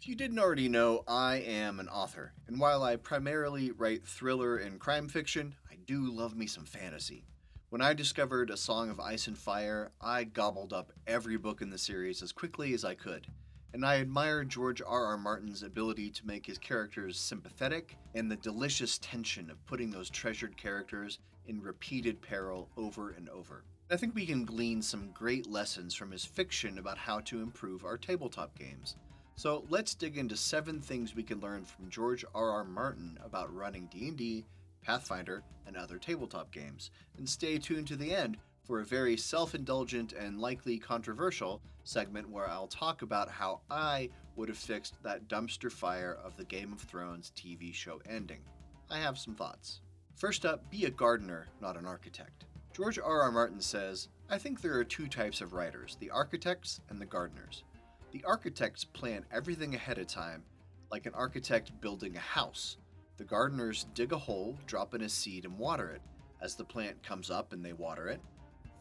If you didn't already know, I am an author, and while I primarily write thriller and crime fiction, I do love me some fantasy. When I discovered A Song of Ice and Fire, I gobbled up every book in the series as quickly as I could, and I admire George R.R. Martin's ability to make his characters sympathetic and the delicious tension of putting those treasured characters in repeated peril over and over. I think we can glean some great lessons from his fiction about how to improve our tabletop games. So let's dig into 7 things we can learn from George R.R. Martin about running D&D, Pathfinder, and other tabletop games. And stay tuned to the end for a very self-indulgent and likely controversial segment where I'll talk about how I would have fixed that dumpster fire of the Game of Thrones TV show ending. I have some thoughts. First up, be a gardener, not an architect. George R.R. Martin says, "I think there are 2 types of writers, the architects and the gardeners. The architects plan everything ahead of time, like an architect building a house. The gardeners dig a hole, drop in a seed, and water it. As the plant comes up and they water it,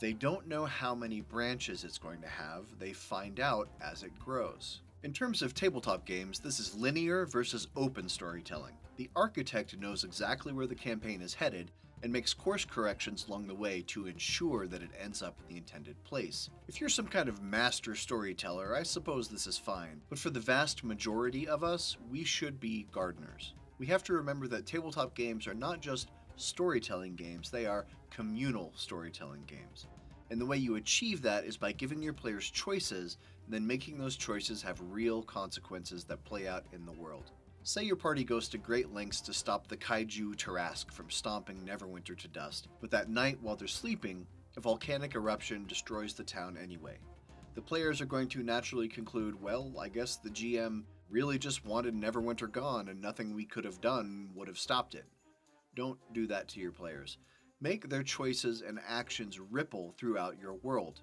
they don't know how many branches it's going to have, they find out as it grows." In terms of tabletop games, this is linear versus open storytelling. The architect knows exactly where the campaign is headed and makes course corrections along the way to ensure that it ends up in the intended place. If you're some kind of master storyteller, I suppose this is fine, but for the vast majority of us, we should be gardeners. We have to remember that tabletop games are not just storytelling games, they are communal storytelling games. And the way you achieve that is by giving your players choices and then making those choices have real consequences that play out in the world. Say your party goes to great lengths to stop the kaiju Tarask from stomping Neverwinter to dust, but that night while they're sleeping, a volcanic eruption destroys the town anyway. The players are going to naturally conclude, well, I guess the GM really just wanted Neverwinter gone and nothing we could have done would have stopped it. Don't do that to your players. Make their choices and actions ripple throughout your world.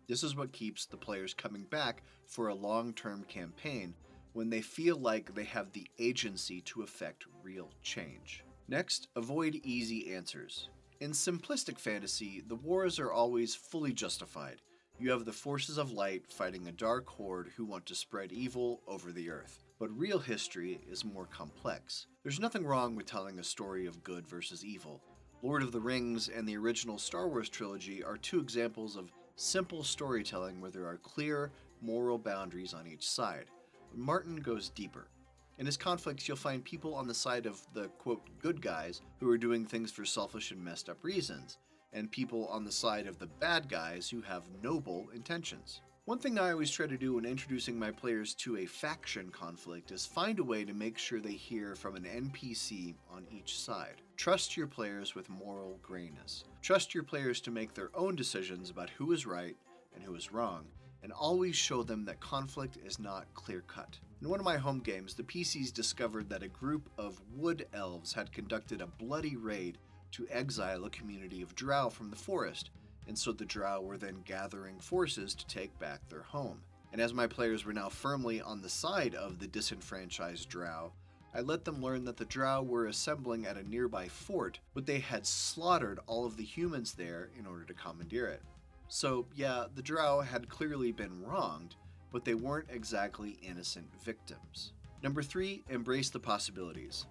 This is what keeps the players coming back for a long-term campaign when they feel like they have the agency to effect real change. Next, avoid easy answers. In simplistic fantasy, the wars are always fully justified. You have the forces of light fighting a dark horde who want to spread evil over the earth. But real history is more complex. There's nothing wrong with telling a story of good versus evil. Lord of the Rings and the original Star Wars trilogy are 2 examples of simple storytelling where there are clear moral boundaries on each side. Martin goes deeper. In his conflicts, you'll find people on the side of the, quote, good guys who are doing things for selfish and messed up reasons, and people on the side of the bad guys who have noble intentions. One thing I always try to do when introducing my players to a faction conflict is find a way to make sure they hear from an NPC on each side. Trust your players with moral grayness. Trust your players to make their own decisions about who is right and who is wrong, and always show them that conflict is not clear-cut. In one of my home games, the PCs discovered that a group of wood elves had conducted a bloody raid to exile a community of drow from the forest, and so the drow were then gathering forces to take back their home. And as my players were now firmly on the side of the disenfranchised drow, I let them learn that the drow were assembling at a nearby fort, but they had slaughtered all of the humans there in order to commandeer it. So yeah, the drow had clearly been wronged, but they weren't exactly innocent victims. Number 3, embrace the possibilities.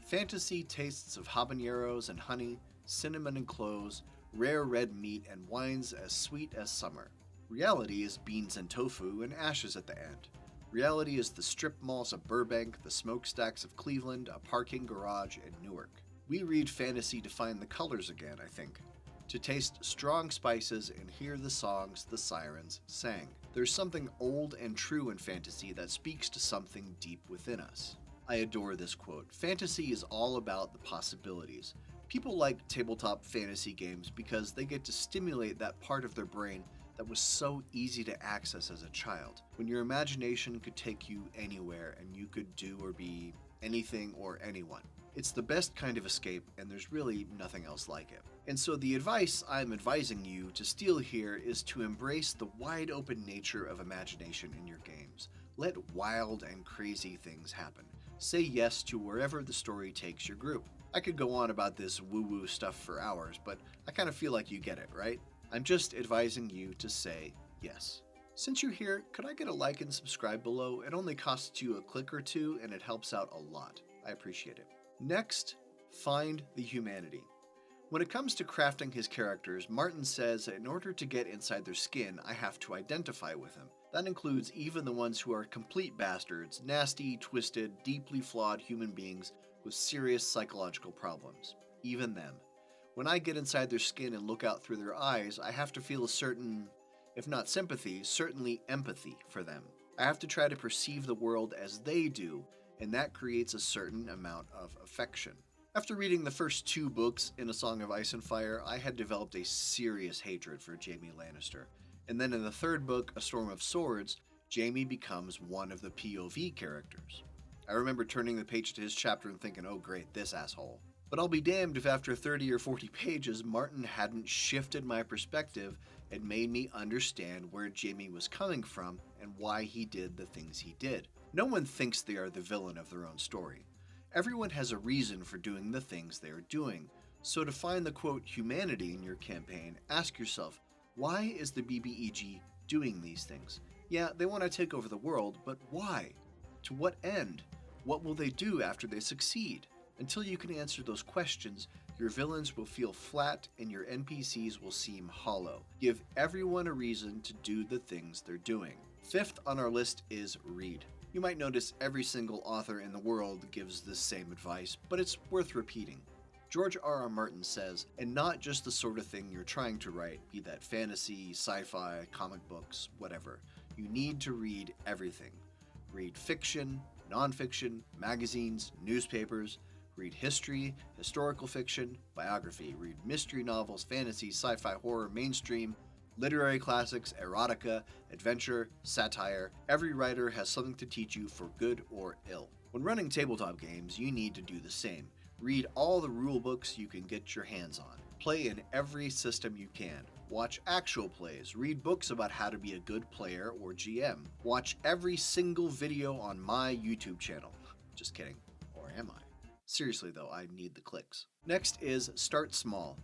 Fantasy tastes of habaneros and honey, cinnamon and cloves, rare red meat, and wines as sweet as summer. Reality is beans and tofu and ashes at the end. Reality is the strip malls of Burbank, the smokestacks of Cleveland, a parking garage in Newark. We read fantasy to find the colors again, I think. To taste strong spices and hear the songs the sirens sang. There's something old and true in fantasy that speaks to something deep within us. I adore this quote. Fantasy is all about the possibilities. People like tabletop fantasy games because they get to stimulate that part of their brain that was so easy to access as a child, when your imagination could take you anywhere and you could do or be anything or anyone. It's the best kind of escape, and there's really nothing else like it. And so the advice I'm advising you to steal here is to embrace the wide open nature of imagination in your games. Let wild and crazy things happen. Say yes to wherever the story takes your group. I could go on about this woo-woo stuff for hours, but I kind of feel like you get it, right? I'm just advising you to say yes. Since you're here, could I get a like and subscribe below? It only costs you a click or two and it helps out a lot. I appreciate it. Next, find the humanity. When it comes to crafting his characters, Martin says that in order to get inside their skin, I have to identify with them. That includes even the ones who are complete bastards, nasty, twisted, deeply flawed human beings with serious psychological problems. Even them. When I get inside their skin and look out through their eyes, I have to feel a certain, if not sympathy, certainly empathy for them. I have to try to perceive the world as they do, and that creates a certain amount of affection. After reading the first 2 books in A Song of Ice and Fire, I had developed a serious hatred for Jaime Lannister. And then in the 3rd book, A Storm of Swords, Jaime becomes one of the POV characters. I remember turning the page to his chapter and thinking, oh great, this asshole. But I'll be damned if after 30 or 40 pages, Martin hadn't shifted my perspective and made me understand where Jaime was coming from and why he did the things he did. No one thinks they are the villain of their own story. Everyone has a reason for doing the things they are doing. So to find the quote humanity in your campaign, ask yourself, why is the BBEG doing these things? Yeah, they want to take over the world, but why? To what end? What will they do after they succeed? Until you can answer those questions, your villains will feel flat and your NPCs will seem hollow. Give everyone a reason to do the things they're doing. 5th on our list is read. You might notice every single author in the world gives this same advice, but it's worth repeating. George R.R. Martin says, and not just the sort of thing you're trying to write, be that fantasy, sci-fi, comic books, whatever. You need to read everything. Read fiction, nonfiction, magazines, newspapers. Read history, historical fiction, biography. Read mystery novels, fantasy, sci-fi, horror, mainstream, literary classics, erotica, adventure, satire. Every writer has something to teach you for good or ill. When running tabletop games, you need to do the same. Read all the rule books you can get your hands on. Play in every system you can. Watch actual plays. Read books about how to be a good player or GM. Watch every single video on my YouTube channel. Just kidding. Or am I? Seriously though, I need the clicks. Next is start small.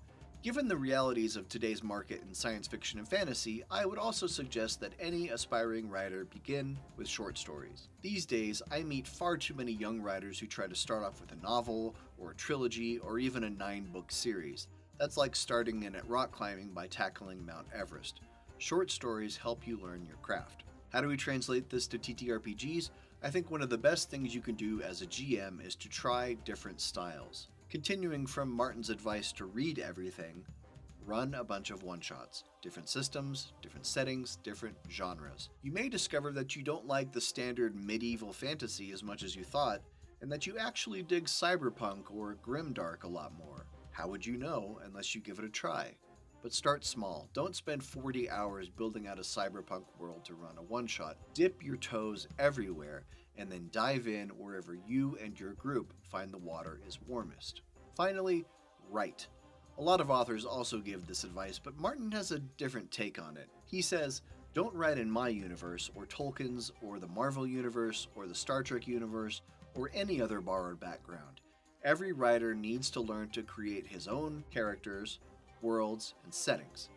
Given the realities of today's market in science fiction and fantasy, I would also suggest that any aspiring writer begin with short stories. These days, I meet far too many young writers who try to start off with a novel, or a trilogy, or even a 9-book series. That's like starting in at rock climbing by tackling Mount Everest. Short stories help you learn your craft. How do we translate this to TTRPGs? I think one of the best things you can do as a GM is to try different styles. Continuing from Martin's advice to read everything, run a bunch of one-shots. Different systems, different settings, different genres. You may discover that you don't like the standard medieval fantasy as much as you thought, and that you actually dig cyberpunk or grimdark a lot more. How would you know unless you give it a try? But start small. Don't spend 40 hours building out a cyberpunk world to run a one-shot. Dip your toes everywhere, and then dive in wherever you and your group find the water is warmest. Finally, write. A lot of authors also give this advice, but Martin has a different take on it. He says, don't write in my universe, or Tolkien's, or the Marvel universe, or the Star Trek universe, or any other borrowed background. Every writer needs to learn to create his own characters, worlds, and settings.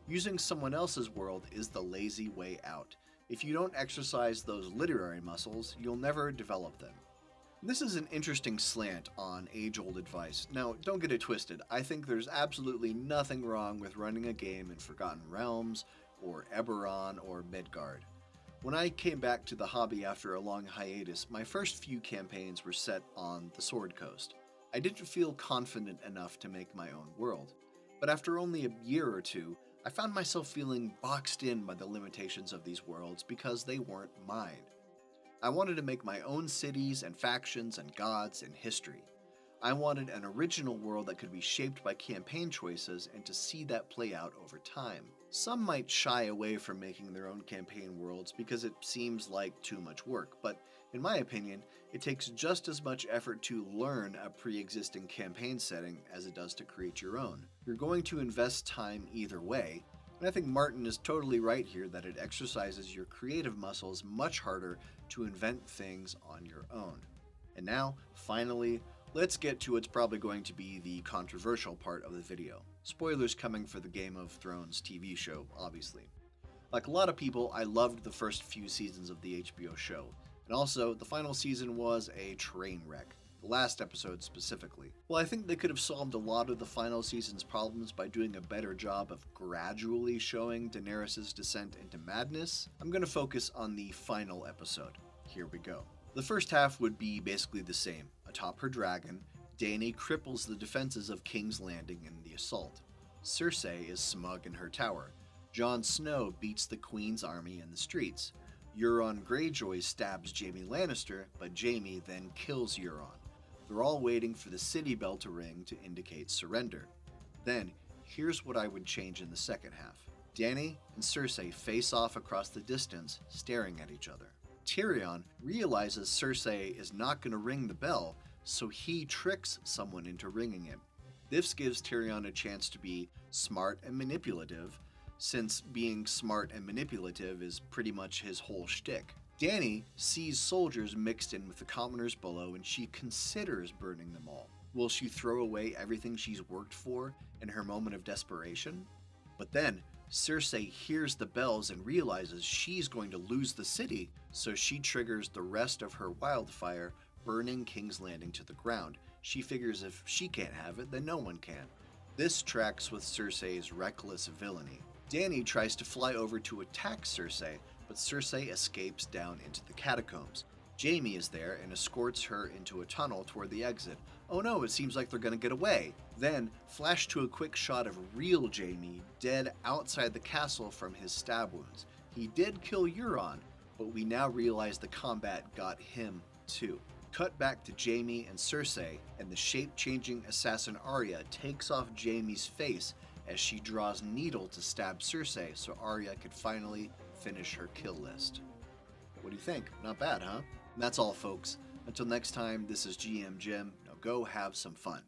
Using someone else's world is the lazy way out. If you don't exercise those literary muscles, you'll never develop them. This is an interesting slant on age-old advice. Now, don't get it twisted. I think there's absolutely nothing wrong with running a game in Forgotten Realms, or Eberron, or Midgard. When I came back to the hobby after a long hiatus, my first few campaigns were set on the Sword Coast. I didn't feel confident enough to make my own world. But after only a year or two, I found myself feeling boxed in by the limitations of these worlds because they weren't mine. I wanted to make my own cities and factions and gods and history. I wanted an original world that could be shaped by campaign choices and to see that play out over time. Some might shy away from making their own campaign worlds because it seems like too much work, but in my opinion, it takes just as much effort to learn a pre-existing campaign setting as it does to create your own. You're going to invest time either way, and I think Martin is totally right here that it exercises your creative muscles much harder to invent things on your own. And now, finally, let's get to what's probably going to be the controversial part of the video. Spoilers coming for the Game of Thrones TV show, obviously. Like a lot of people, I loved the first few seasons of the HBO show, and also the final season was a train wreck. The last episode specifically. Well, I think they could have solved a lot of the final season's problems by doing a better job of gradually showing Daenerys' descent into madness. I'm going to focus on the final episode. Here we go. The first half would be basically the same. Atop her dragon, Dany cripples the defenses of King's Landing in the assault. Cersei is smug in her tower. Jon Snow beats the Queen's army in the streets. Euron Greyjoy stabs Jaime Lannister, but Jaime then kills Euron. They're all waiting for the city bell to ring to indicate surrender. Then, here's what I would change in the second half. Dany and Cersei face off across the distance, staring at each other. Tyrion realizes Cersei is not going to ring the bell, so he tricks someone into ringing it. This gives Tyrion a chance to be smart and manipulative, since being smart and manipulative is pretty much his whole shtick. Dany sees soldiers mixed in with the commoners below and she considers burning them all. Will she throw away everything she's worked for in her moment of desperation? But then, Cersei hears the bells and realizes she's going to lose the city, so she triggers the rest of her wildfire, burning King's Landing to the ground. She figures if she can't have it, then no one can. This tracks with Cersei's reckless villainy. Dany tries to fly over to attack Cersei, but Cersei escapes down into the catacombs. Jaime is there and escorts her into a tunnel toward the exit. Oh no, it seems like they're gonna get away. Then, flash to a quick shot of real Jaime, dead outside the castle from his stab wounds. He did kill Euron, but we now realize the combat got him too. Cut back to Jaime and Cersei, and the shape-changing assassin Arya takes off Jaime's face as she draws needle to stab Cersei so Arya could finally finish her kill list. What do you think? Not bad, huh? And that's all, folks. Until next time, this is GM Jim. Now go have some fun.